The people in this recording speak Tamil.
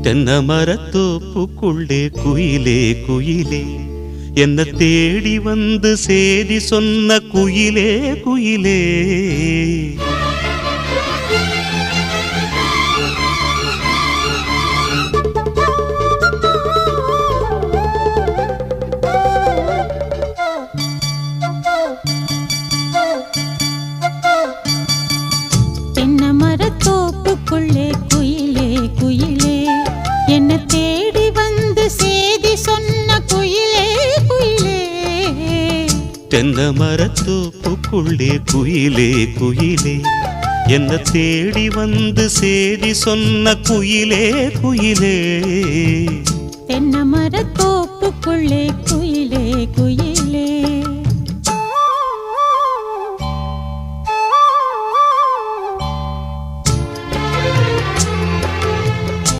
தென்னை மரத்தோப்புக்குள்ளே குயிலே குயிலே என்ன தேடி வந்து சேதி சொன்ன குயிலே குயிலே. தென்னை மரத்தோப்புக்குள்ளே குயிலே குயிலே என்ன தேடி வந்து சேதி சொன்ன குயிலே குயிலே. தென்னை மரத்தோப்புக்குள்ளே குயிலே குயிலே என்ன தேடி வந்து சேதி சொன்ன குயிலே குயிலே. தென்னை மரத்தோப்புக்குள்ளே குயிலே குயிலே